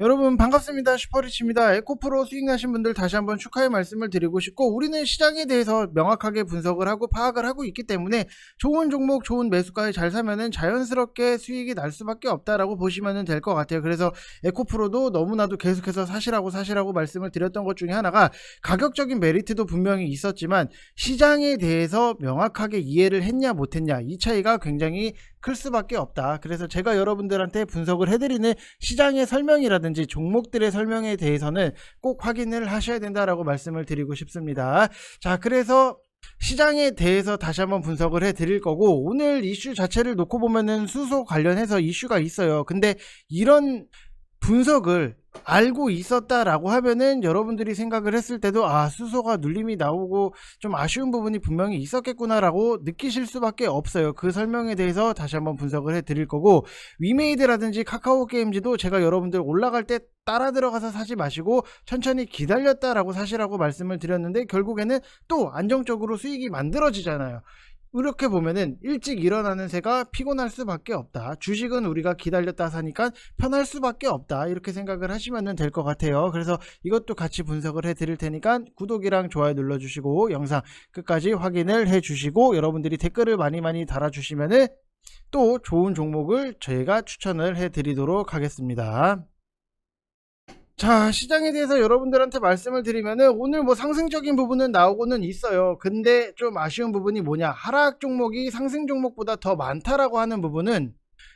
여러분 반갑습니다. 슈퍼리치입니다. 에코프로 수익 나신 분들 다시 한번 축하의 말씀을 드리고 싶고, 우리는 시장에 대해서 명확하게 분석을 하고 파악을 하고 있기 때문에 좋은 종목 좋은 매수가에 잘 사면은 자연스럽게 수익이 날 수밖에 없다라고 보시면 될 것 같아요. 그래서 에코프로도 너무나도 계속해서 사시라고 말씀을 드렸던 것 중에 하나가, 가격적인 메리트도 분명히 있었지만 시장에 대해서 명확하게 이해를 했냐 못했냐, 이 차이가 굉장히 클 수밖에 없다. 그래서 제가 여러분들한테 분석을 해드리는 시장의 설명이라든지 종목들의 설명에 대해서는 꼭 확인을 하셔야 된다라고 말씀을 드리고 싶습니다. 자, 그래서 시장에 대해서 다시 한번 분석을 해 드릴 거고, 오늘 이슈 자체를 놓고 보면은 수소 관련해서 이슈가 있어요. 근데 이런 분석을 알고 있었다라고 하면은 여러분들이 생각을 했을 때도 수소가 눌림이 나오고 좀 아쉬운 부분이 분명히 있었겠구나라고 느끼실 수밖에 없어요. 그 설명에 대해서 다시 한번 분석을 해 드릴 거고, 위메이드라든지 카카오게임즈도 제가 여러분들 올라갈 때 따라 들어가서 사지 마시고 천천히 기다렸다라고 사시라고 말씀을 드렸는데, 결국에는 또 안정적으로 수익이 만들어지잖아요. 이렇게 보면은 일찍 일어나는 새가 피곤할 수밖에 없다. 주식은 우리가 기다렸다 사니까 편할 수밖에 없다. 이렇게 생각을 하시면 될 것 같아요. 그래서 이것도 같이 분석을 해 드릴 테니까 구독이랑 좋아요 눌러주시고 영상 끝까지 확인을 해 주시고, 여러분들이 댓글을 많이 달아주시면은 또 좋은 종목을 저희가 추천을 해 드리도록 하겠습니다. 자, 시장에 대해서 여러분들한테 말씀을 드리면은 오늘 뭐 상승적인 부분은 나오고는 있어요. 근데 좀 아쉬운 부분이 뭐냐, 하락 종목이 상승 종목보다 더 많다라고 하는 부분은,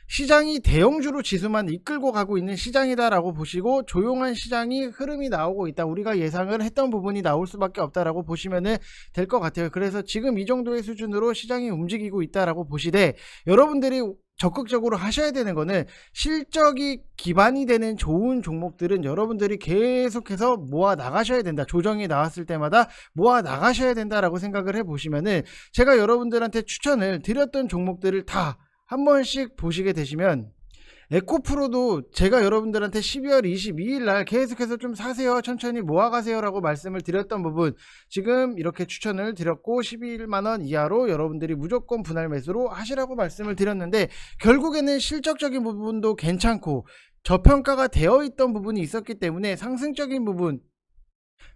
시장이 대형주로 지수만 이끌고 가고 있는 시장이다라고 보시고, 조용한 시장이 흐름이 나오고 있다, 우리가 예상을 했던 부분이 나올 수밖에 없다라고 보시면 될 것 같아요. 그래서 지금 이 정도의 수준으로 시장이 움직이고 있다라고 보시되, 여러분들이 적극적으로 하셔야 되는 거는, 실적이 기반이 되는 좋은 종목들은 여러분들이 계속해서 모아 나가셔야 된다. 조정이 나왔을 때마다 모아 나가셔야 된다라고 생각을 해 보시면은, 제가 여러분들한테 추천을 드렸던 종목들을 다 한 번씩 보시게 되시면, 에코프로도 제가 여러분들한테 12월 22일 날 계속해서 좀 사세요, 천천히 모아가세요 라고 말씀을 드렸던 부분, 지금 이렇게 추천을 드렸고 11만원 이하로 여러분들이 무조건 분할 매수로 하시라고 말씀을 드렸는데, 결국에는 실적적인 부분도 괜찮고 저평가가 되어 있던 부분이 있었기 때문에 상승적인 부분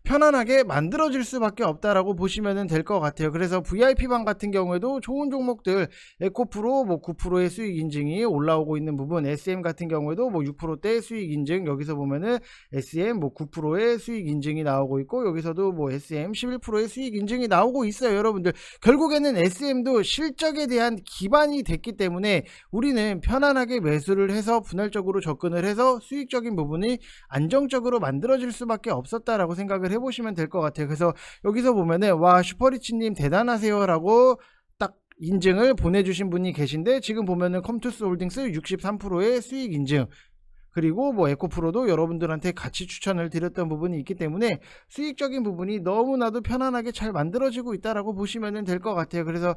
편안하게 만들어질 수밖에 없다라고 보시면 될 것 같아요. 그래서 VIP방 같은 경우에도 좋은 종목들, 에코프로 뭐 9%의 수익 인증이 올라오고 있는 부분, SM 같은 경우에도 뭐 6%대 수익 인증, 여기서 보면은 SM 뭐 9%의 수익 인증이 나오고 있고, 여기서도 뭐 SM 11%의 수익 인증이 나오고 있어요. 여러분들, 결국에는 SM도 실적에 대한 기반이 됐기 때문에 우리는 편안하게 매수를 해서 분할적으로 접근을 해서 수익적인 부분이 안정적으로 만들어질 수밖에 없었다라고 생각을 해보시면 될 것 같아요. 그래서 여기서 보면은 와, 슈퍼리치님 대단하세요 라고 딱 인증을 보내주신 분이 계신데, 지금 보면은 컴투스 홀딩스 63%의 수익 인증, 그리고 뭐 에코프로도 여러분들한테 같이 추천을 드렸던 부분이 있기 때문에 수익적인 부분이 너무나도 편안하게 잘 만들어지고 있다라고 보시면 될 것 같아요. 그래서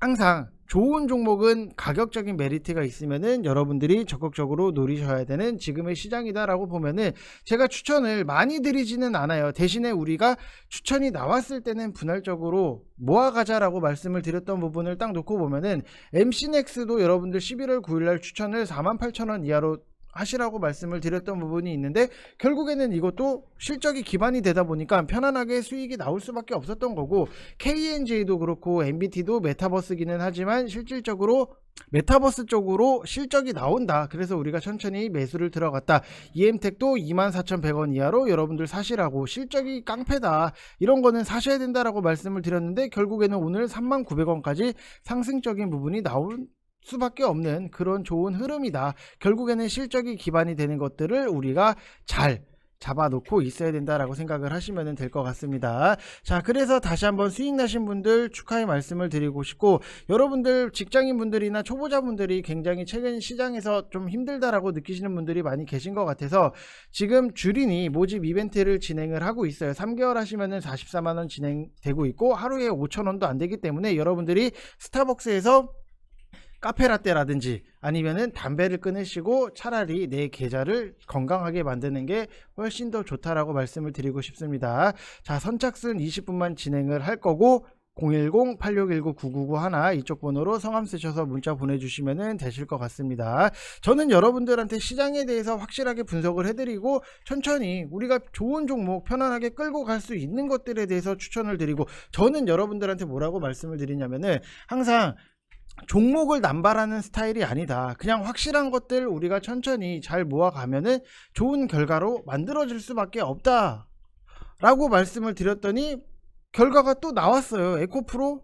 항상 좋은 종목은 가격적인 메리트가 있으면은 여러분들이 적극적으로 노리셔야 되는 지금의 시장이다라고 보면은, 제가 추천을 많이 드리지는 않아요. 대신에 우리가 추천이 나왔을 때는 분할적으로 모아가자라고 말씀을 드렸던 부분을 딱 놓고 보면은, MC넥스도 여러분들 11월 9일날 추천을 48,000원 이하로 하시라고 말씀을 드렸던 부분이 있는데, 결국에는 이것도 실적이 기반이 되다 보니까 편안하게 수익이 나올 수밖에 없었던 거고, KNJ도 그렇고 MBT도 메타버스기는 하지만 실질적으로 메타버스 쪽으로 실적이 나온다. 그래서 우리가 천천히 매수를 들어갔다. EM텍도 24,100원 이하로 여러분들 사시라고, 실적이 깡패다, 이런 거는 사셔야 된다라고 말씀을 드렸는데, 결국에는 오늘 39,000원까지 상승적인 부분이 나온 수밖에 없는 그런 좋은 흐름이다. 결국에는 실적이 기반이 되는 것들을 우리가 잘 잡아놓고 있어야 된다라고 생각을 하시면 될 것 같습니다. 자, 그래서 다시 한번 수익 나신 분들 축하의 말씀을 드리고 싶고, 여러분들 직장인 분들이나 초보자분들이 굉장히 최근 시장에서 좀 힘들다라고 느끼시는 분들이 많이 계신 것 같아서, 지금 주린이 모집 이벤트를 진행을 하고 있어요. 3개월 하시면은 44만원 진행되고 있고, 하루에 5,000원도 안 되기 때문에 여러분들이 스타벅스에서 카페라떼라든지 아니면은 담배를 끊으시고 차라리 내 계좌를 건강하게 만드는 게 훨씬 더 좋다라고 말씀을 드리고 싶습니다. 자, 선착순 20분만 진행을 할 거고, 010-8619-9991 이쪽 번호로 성함 쓰셔서 문자 보내주시면 되실 것 같습니다. 저는 여러분들한테 시장에 대해서 확실하게 분석을 해드리고 천천히 우리가 좋은 종목 편안하게 끌고 갈 수 있는 것들에 대해서 추천을 드리고, 저는 여러분들한테 뭐라고 말씀을 드리냐면은 항상 종목을 남발하는 스타일이 아니다. 그냥 확실한 것들 우리가 천천히 잘 모아가면은 좋은 결과로 만들어질 수밖에 없다 라고 말씀을 드렸더니 결과가 또 나왔어요. 에코프로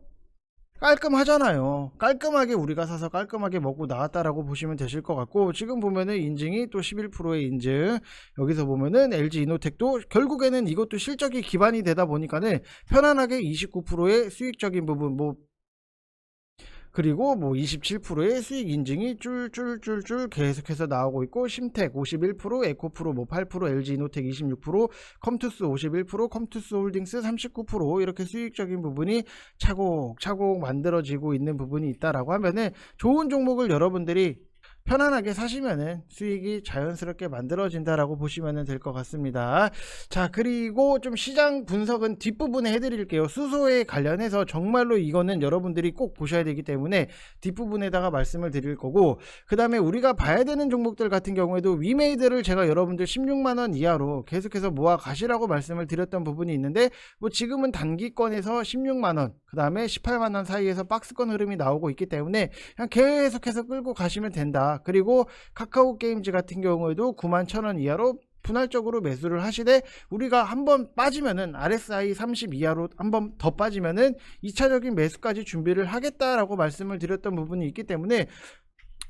깔끔하잖아요. 깔끔하게 우리가 사서 깔끔하게 먹고 나왔다라고 보시면 되실 것 같고, 지금 보면은 인증이 또 11%의 인증, 여기서 보면은 LG 이노텍도 결국에는 이것도 실적이 기반이 되다 보니까는 편안하게 29%의 수익적인 부분, 그리고 27%의 수익 인증이 쫄쫄쫄쫄 계속해서 나오고 있고, 심텍 51%, 에코프로 8%, LG 이노텍 26%, 컴투스 51%, 컴투스 홀딩스 39% 이렇게 수익적인 부분이 차곡차곡 만들어지고 있는 부분이 있다라고 하면은 좋은 종목을 여러분들이 편안하게 사시면은 수익이 자연스럽게 만들어진다라고 보시면 될 것 같습니다. 자, 그리고 좀 시장 분석은 뒷부분에 해드릴게요. 수소에 관련해서 정말로 이거는 여러분들이 꼭 보셔야 되기 때문에 뒷부분에다가 말씀을 드릴 거고, 그 다음에 우리가 봐야 되는 종목들 같은 경우에도 위메이드를 제가 여러분들 16만원 이하로 계속해서 모아 가시라고 말씀을 드렸던 부분이 있는데, 지금은 단기권에서 16만원, 그 다음에 18만원 사이에서 박스권 흐름이 나오고 있기 때문에 그냥 계속해서 끌고 가시면 된다. 그리고 카카오 게임즈 같은 경우에도 91,000원 이하로 분할적으로 매수를 하시되, 우리가 한번 빠지면은 RSI 30 이하로 한번 더 빠지면은 2차적인 매수까지 준비를 하겠다라고 말씀을 드렸던 부분이 있기 때문에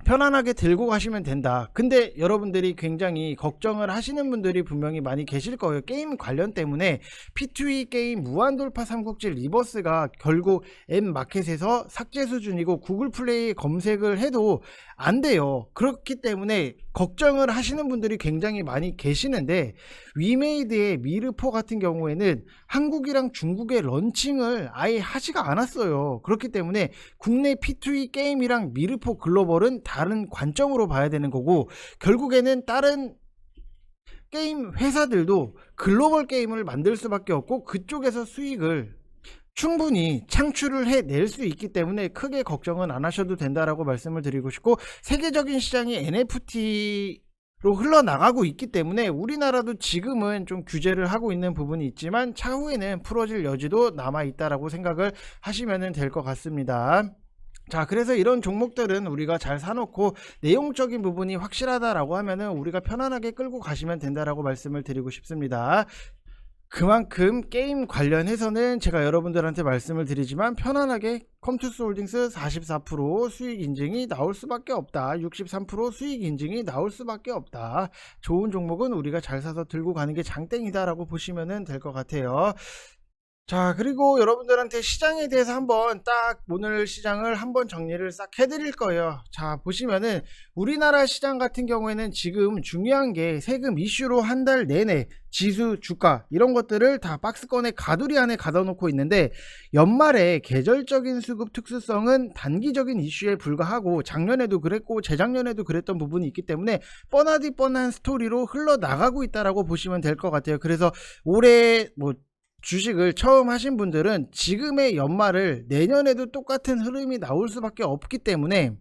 편안하게 들고 가시면 된다. 근데 여러분들이 굉장히 걱정을 하시는 분들이 분명히 많이 계실 거예요. 게임 관련 때문에 P2E 게임 무한돌파 삼국지 리버스가 결국 앱마켓에서 삭제 수준이고 구글 플레이 검색을 해도 안 돼요. 그렇기 때문에 걱정을 하시는 분들이 굉장히 많이 계시는데, 위메이드의 미르포 같은 경우에는 한국이랑 중국의 런칭을 아예 하지가 않았어요. 그렇기 때문에 국내 P2E 게임이랑 미르포 글로벌은 다른 관점으로 봐야 되는 거고, 결국에는 다른 게임 회사들도 글로벌 게임을 만들 수밖에 없고 그쪽에서 수익을 충분히 창출을 해낼 수 있기 때문에 크게 걱정은 안 하셔도 된다라고 말씀을 드리고 싶고, 세계적인 시장이 NFT로 흘러나가고 있기 때문에 우리나라도 지금은 좀 규제를 하고 있는 부분이 있지만 차후에는 풀어질 여지도 남아있다라고 생각을 하시면 될 것 같습니다. 자, 그래서 이런 종목들은 우리가 잘 사놓고 내용적인 부분이 확실하다라고 하면은 우리가 편안하게 끌고 가시면 된다라고 말씀을 드리고 싶습니다. 그만큼 게임 관련해서는 제가 여러분들한테 말씀을 드리지만 편안하게 컴투스 홀딩스 44% 수익 인증이 나올 수밖에 없다. 63% 수익 인증이 나올 수밖에 없다. 좋은 종목은 우리가 잘 사서 들고 가는 게 장땡이다 라고 보시면 될 것 같아요. 자, 그리고 여러분들한테 시장에 대해서 한번 딱 오늘 시장을 한번 정리를 싹 해드릴 거예요. 자, 보시면은 우리나라 시장 같은 경우에는 지금 중요한 게 세금 이슈로 한 달 내내 지수, 주가 이런 것들을 다 박스권에 가두리 안에 가둬 놓고 있는데, 연말에 계절적인 수급 특수성은 단기적인 이슈에 불과하고 작년에도 그랬고 재작년에도 그랬던 부분이 있기 때문에 뻔하디 뻔한 스토리로 흘러나가고 있다라고 보시면 될 것 같아요. 그래서 올해 주식을 처음 하신 분들은 지금의 연말을 내년에도 똑같은 흐름이 나올 수밖에 없기 때문에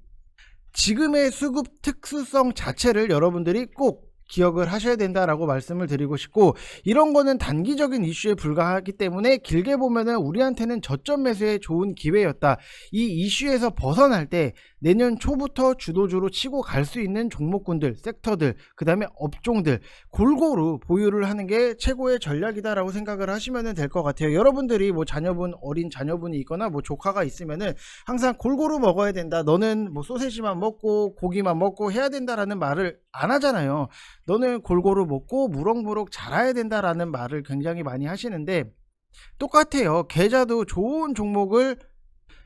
지금의 수급 특수성 자체를 여러분들이 꼭 기억을 하셔야 된다라고 말씀을 드리고 싶고, 이런 거는 단기적인 이슈에 불과하기 때문에 길게 보면은 우리한테는 저점 매수의 좋은 기회였다. 이 이슈에서 벗어날 때 내년 초부터 주도주로 치고 갈 수 있는 종목군들, 섹터들, 그 다음에 업종들 골고루 보유를 하는 게 최고의 전략이다라고 생각을 하시면 될 것 같아요. 여러분들이 자녀분, 어린 자녀분이 있거나 조카가 있으면은 항상 골고루 먹어야 된다, 너는 소세지만 먹고 고기만 먹고 해야 된다라는 말을 안 하잖아요. 너는 골고루 먹고 무럭무럭 자라야 된다라는 말을 굉장히 많이 하시는데, 똑같아요. 계좌도 좋은 종목을,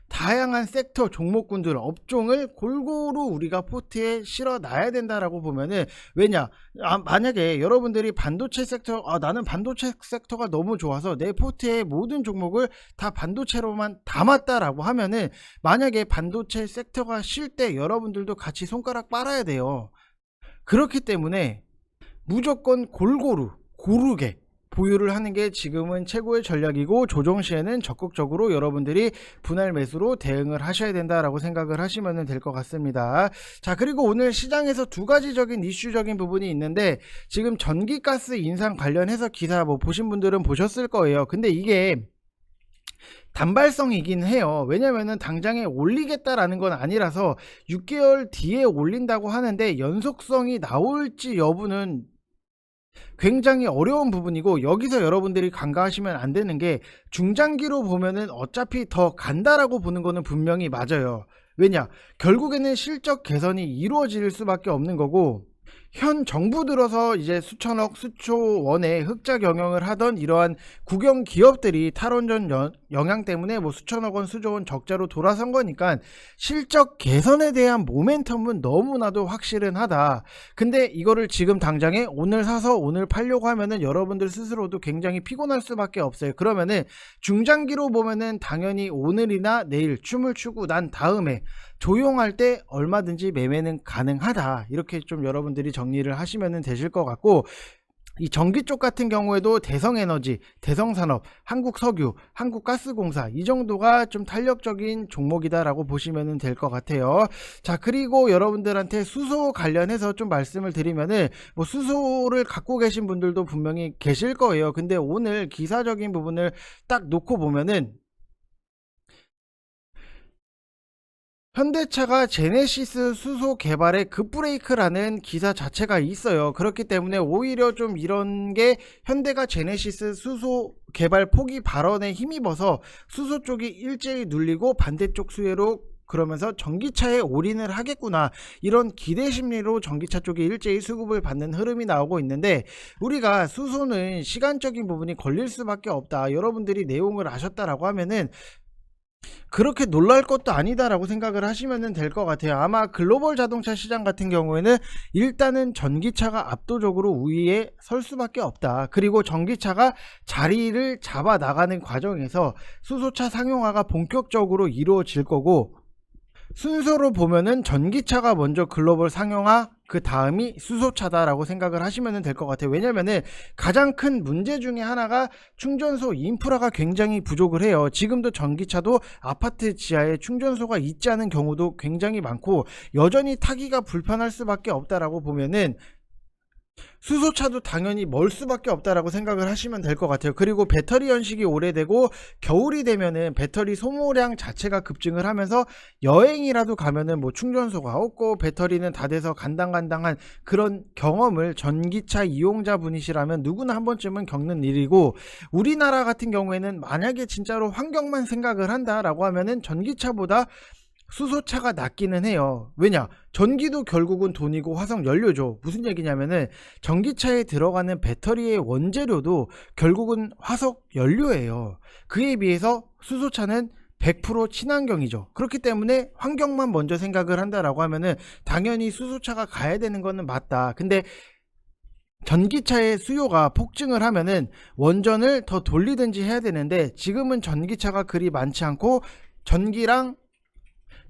다양한 섹터, 종목군들, 업종을 골고루 우리가 포트에 실어 놔야 된다라고 보면은, 왜냐, 만약에 여러분들이 반도체 섹터, 나는 반도체 섹터가 너무 좋아서 내 포트에 모든 종목을 다 반도체로만 담았다라고 하면은, 만약에 반도체 섹터가 쉴 때 여러분들도 같이 손가락 빨아야 돼요. 그렇기 때문에 무조건 골고루 고르게 보유를 하는 게 지금은 최고의 전략이고 조정 시에는 적극적으로 여러분들이 분할 매수로 대응을 하셔야 된다라고 생각을 하시면 될 것 같습니다. 자, 그리고 오늘 시장에서 두 가지적인 이슈적인 부분이 있는데, 지금 전기가스 인상 관련해서 기사 뭐 보신 분들은 보셨을 거예요. 근데 이게 단발성이긴 해요. 왜냐면은 당장에 올리겠다라는 건 아니라서 6개월 뒤에 올린다고 하는데 연속성이 나올지 여부는 굉장히 어려운 부분이고, 여기서 여러분들이 간과하시면 안 되는 게, 중장기로 보면은 어차피 더 간다라고 보는 거는 분명히 맞아요. 왜냐? 결국에는 실적 개선이 이루어질 수밖에 없는 거고, 현 정부 들어서 이제 수천억 수조 원의 흑자 경영을 하던 이러한 국영 기업들이 탈원전 영향 때문에 뭐 수천억 원 수조 원 적자로 돌아선 거니까 실적 개선에 대한 모멘텀은 너무나도 확실은 하다. 근데 이거를 지금 당장에 오늘 사서 오늘 팔려고 하면은 여러분들 스스로도 굉장히 피곤할 수밖에 없어요. 그러면은 중장기로 보면은 당연히 오늘이나 내일 춤을 추고 난 다음에 조용할 때 얼마든지 매매는 가능하다. 이렇게 좀 여러분들이 정리를 하시면 되실 것 같고, 이 전기 쪽 같은 경우에도 대성에너지, 대성산업, 한국석유, 한국가스공사, 이 정도가 좀 탄력적인 종목이다라고 보시면 될 것 같아요. 자, 그리고 여러분들한테 수소 관련해서 좀 말씀을 드리면은, 뭐 수소를 갖고 계신 분들도 분명히 계실 거예요. 근데 오늘 기사적인 부분을 딱 놓고 보면은, 현대차가 제네시스 수소 개발에 급브레이크라는 기사 자체가 있어요. 그렇기 때문에 오히려 좀 이런 게 현대가 제네시스 수소 개발 포기 발언에 힘입어서 수소 쪽이 일제히 눌리고 반대쪽 수혜로, 그러면서 전기차에 올인을 하겠구나, 이런 기대 심리로 전기차 쪽에 일제히 수급을 받는 흐름이 나오고 있는데, 우리가 수소는 시간적인 부분이 걸릴 수밖에 없다, 여러분들이 내용을 아셨다라고 하면은 그렇게 놀랄 것도 아니다라고 생각을 하시면 될 것 같아요. 아마 글로벌 자동차 시장 같은 경우에는 일단은 전기차가 압도적으로 우위에 설 수밖에 없다. 그리고 전기차가 자리를 잡아 나가는 과정에서 수소차 상용화가 본격적으로 이루어질 거고, 순서로 보면은 전기차가 먼저 글로벌 상용화, 그 다음이 수소차다라고 생각을 하시면 될 것 같아요. 왜냐면은 가장 큰 문제 중에 하나가 충전소 인프라가 굉장히 부족을 해요. 지금도 전기차도 아파트 지하에 충전소가 있지 않은 경우도 굉장히 많고, 여전히 타기가 불편할 수밖에 없다라고 보면은 수소차도 당연히 멀 수밖에 없다라고 생각을 하시면 될 것 같아요. 그리고 배터리 연식이 오래되고 겨울이 되면은 배터리 소모량 자체가 급증을 하면서 여행이라도 가면은 뭐 충전소가 없고 배터리는 다 돼서 간당간당한 그런 경험을 전기차 이용자분이시라면 누구나 한 번쯤은 겪는 일이고, 우리나라 같은 경우에는 만약에 진짜로 환경만 생각을 한다라고 하면은 전기차보다 수소차가 낫기는 해요. 왜냐? 전기도 결국은 돈이고 화석 연료죠. 무슨 얘기냐면은 전기차에 들어가는 배터리의 원재료도 결국은 화석 연료예요. 그에 비해서 수소차는 100% 친환경이죠. 그렇기 때문에 환경만 먼저 생각을 한다라고 하면은 당연히 수소차가 가야 되는 거는 맞다. 근데 전기차의 수요가 폭증을 하면은 원전을 더 돌리든지 해야 되는데, 지금은 전기차가 그리 많지 않고 전기랑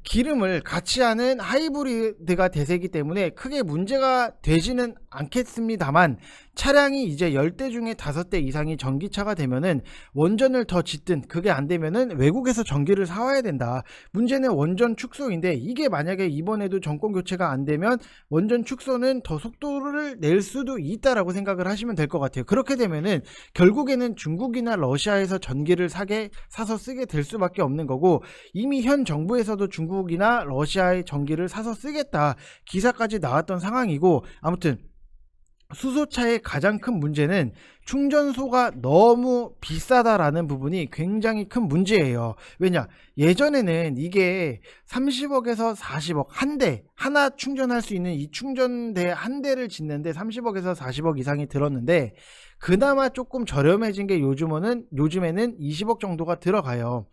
기름을 같이 하는 하이브리드가 대세이기 때문에 크게 문제가 되지는 않겠습니다만, 차량이 이제 10대 중에 5대 이상이 전기차가 되면은 원전을 더 짓든 그게 안 되면은 외국에서 전기를 사와야 된다. 문제는 원전 축소인데, 이게 만약에 이번에도 정권 교체가 안 되면 원전 축소는 더 속도를 낼 수도 있다라고 생각을 하시면 될 것 같아요. 그렇게 되면은 결국에는 중국이나 러시아에서 전기를 사서 쓰게 될 수밖에 없는 거고, 이미 현 정부에서도 중국이나 러시아의 전기를 사서 쓰겠다 기사까지 나왔던 상황이고, 아무튼 수소차의 가장 큰 문제는 충전소가 너무 비싸다라는 부분이 굉장히 큰 문제예요. 왜냐? 예전에는 이게 30억에서 40억, 한 대 하나 충전할 수 있는 이 충전대 한 대를 짓는데 30억에서 40억 이상이 들었는데, 그나마 조금 저렴해진 게 요즘에는 20억 정도가 들어가요.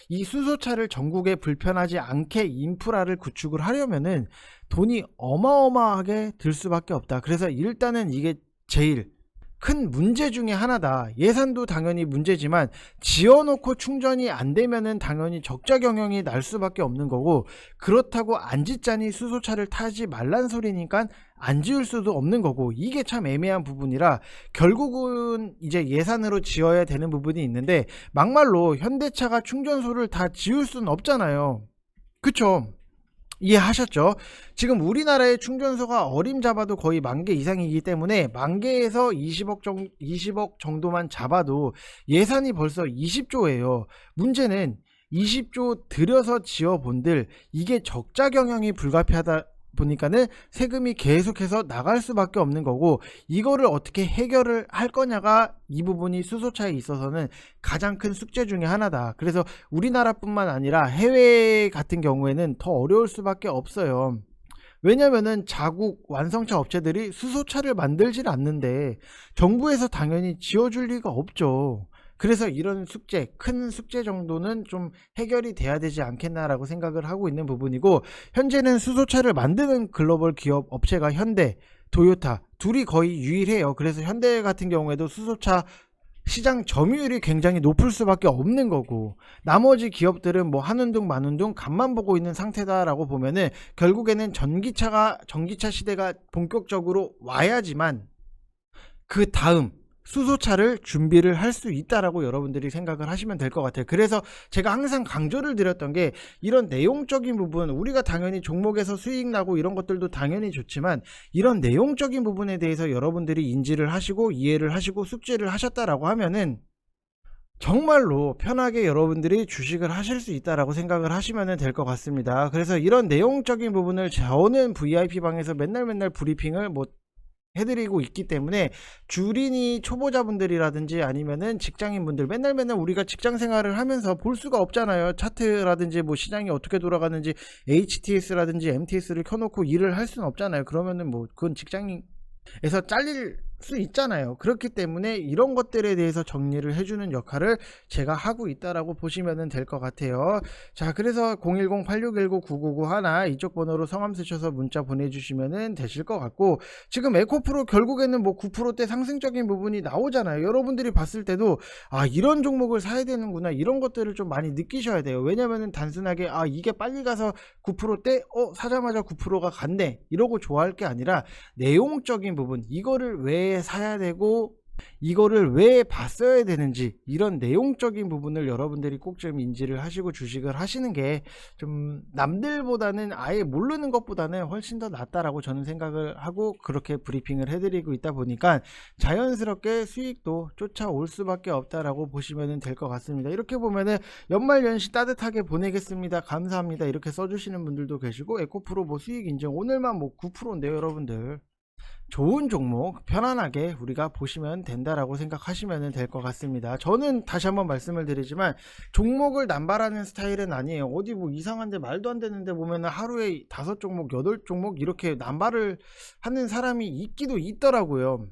이 수소차를 전국에 불편하지 않게 인프라를 구축을 하려면은 돈이 어마어마하게 들 수밖에 없다. 그래서 일단은 이게 제일 큰 문제 중에 하나다. 예산도 당연히 문제지만 지어놓고 충전이 안 되면은 당연히 적자 경영이 날 수밖에 없는 거고, 그렇다고 안 짓자니 수소차를 타지 말란 소리니까 안 지을 수도 없는 거고, 이게 참 애매한 부분이라 결국은 이제 예산으로 지어야 되는 부분이 있는데, 막말로 현대차가 충전소를 다 지을 수는 없잖아요. 그쵸? 이해하셨죠? 지금 우리나라의 충전소가 어림잡아도 거의 10,000개 이상이기 때문에 10,000개에서 20억 정도만 잡아도 예산이 벌써 20조예요. 문제는 20조 들여서 지어본들 이게 적자 경영이 불가피하다 보니까는 세금이 계속해서 나갈 수밖에 없는 거고, 이거를 어떻게 해결을 할 거냐가 이 부분이 수소차에 있어서는 가장 큰 숙제 중에 하나다. 그래서 우리나라뿐만 아니라 해외 같은 경우에는 더 어려울 수밖에 없어요. 왜냐면은 자국 완성차 업체들이 수소차를 만들질 않는데 정부에서 당연히 지어줄 리가 없죠. 그래서 이런 숙제, 큰 숙제 정도는 좀 해결이 돼야 되지 않겠나라고 생각을 하고 있는 부분이고, 현재는 수소차를 만드는 글로벌 기업 업체가 현대, 도요타 둘이 거의 유일해요. 그래서 현대 같은 경우에도 수소차 시장 점유율이 굉장히 높을 수밖에 없는 거고, 나머지 기업들은 뭐 한운둥 만운둥 간만 보고 있는 상태다라고 보면은 결국에는 전기차 시대가 본격적으로 와야지만 그 다음 수소차를 준비를 할 수 있다라고 여러분들이 생각을 하시면 될 것 같아요. 그래서 제가 항상 강조를 드렸던 게, 이런 내용적인 부분, 우리가 당연히 종목에서 수익 나고 이런 것들도 당연히 좋지만 이런 내용적인 부분에 대해서 여러분들이 인지를 하시고 이해를 하시고 숙지를 하셨다라고 하면은 정말로 편하게 여러분들이 주식을 하실 수 있다라고 생각을 하시면 될 것 같습니다. 그래서 이런 내용적인 부분을 저는 VIP 방에서 맨날 브리핑을 해드리고 있기 때문에, 주린이 초보자분들이라든지 아니면은 직장인분들, 맨날 우리가 직장 생활을 하면서 볼 수가 없잖아요. 차트라든지 뭐 시장이 어떻게 돌아가는지 HTS라든지 MTS를 켜놓고 일을 할 수는 없잖아요. 그러면은 뭐 그건 직장인에서 잘릴 수 있잖아요. 그렇기 때문에 이런 것들에 대해서 정리를 해주는 역할을 제가 하고 있다라고 보시면 될 것 같아요. 자, 그래서 010-8619-9991 이쪽 번호로 성함 쓰셔서 문자 보내주시면 되실 것 같고, 지금 에코프로 결국에는 뭐 9%대 상승적인 부분이 나오잖아요. 여러분들이 봤을 때도 이런 종목을 사야 되는구나, 이런 것들을 좀 많이 느끼셔야 돼요. 왜냐면은 단순하게 이게 빨리 가서 9%대 사자마자 9%가 갔네 이러고 좋아할 게 아니라, 내용적인 부분, 이거를 왜 사야 되고 이거를 왜 봤어야 되는지, 이런 내용적인 부분을 여러분들이 꼭 좀 인지를 하시고 주식을 하시는 게 좀 남들보다는, 아예 모르는 것보다는 훨씬 더 낫다라고 저는 생각을 하고 그렇게 브리핑을 해드리고 있다 보니까 자연스럽게 수익도 쫓아올 수밖에 없다라고 보시면 될 것 같습니다. 이렇게 보면은 연말연시 따뜻하게 보내겠습니다, 감사합니다 이렇게 써주시는 분들도 계시고, 에코프로 뭐 수익 인증 오늘만 뭐 9%인데요. 여러분들 좋은 종목 편안하게 우리가 보시면 된다라고 생각하시면 될 것 같습니다. 저는 다시 한번 말씀을 드리지만 종목을 남발하는 스타일은 아니에요. 어디 뭐 이상한데 말도 안 되는데 보면은 하루에 5종목 8종목 이렇게 남발을 하는 사람이 있기도 있더라고요.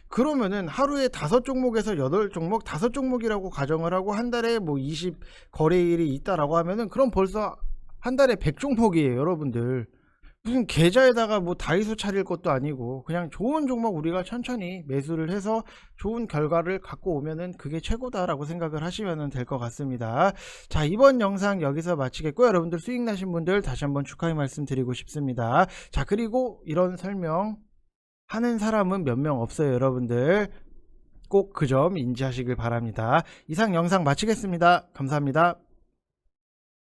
그러면은 하루에 5종목에서 8종목, 5종목이라고 가정을 하고 한 달에 뭐 20 거래일이 있다라고 하면은, 그럼 벌써 한 달에 100종목이에요 여러분들. 무슨 계좌에다가 뭐 다이소 차릴 것도 아니고, 그냥 좋은 종목 우리가 천천히 매수를 해서 좋은 결과를 갖고 오면은 그게 최고다라고 생각을 하시면 될 것 같습니다. 자, 이번 영상 여기서 마치겠고요. 여러분들 수익 나신 분들 다시 한번 축하의 말씀 드리고 싶습니다. 자, 그리고 이런 설명 하는 사람은 몇 명 없어요. 여러분들 꼭 그 점 인지하시길 바랍니다. 이상 영상 마치겠습니다. 감사합니다.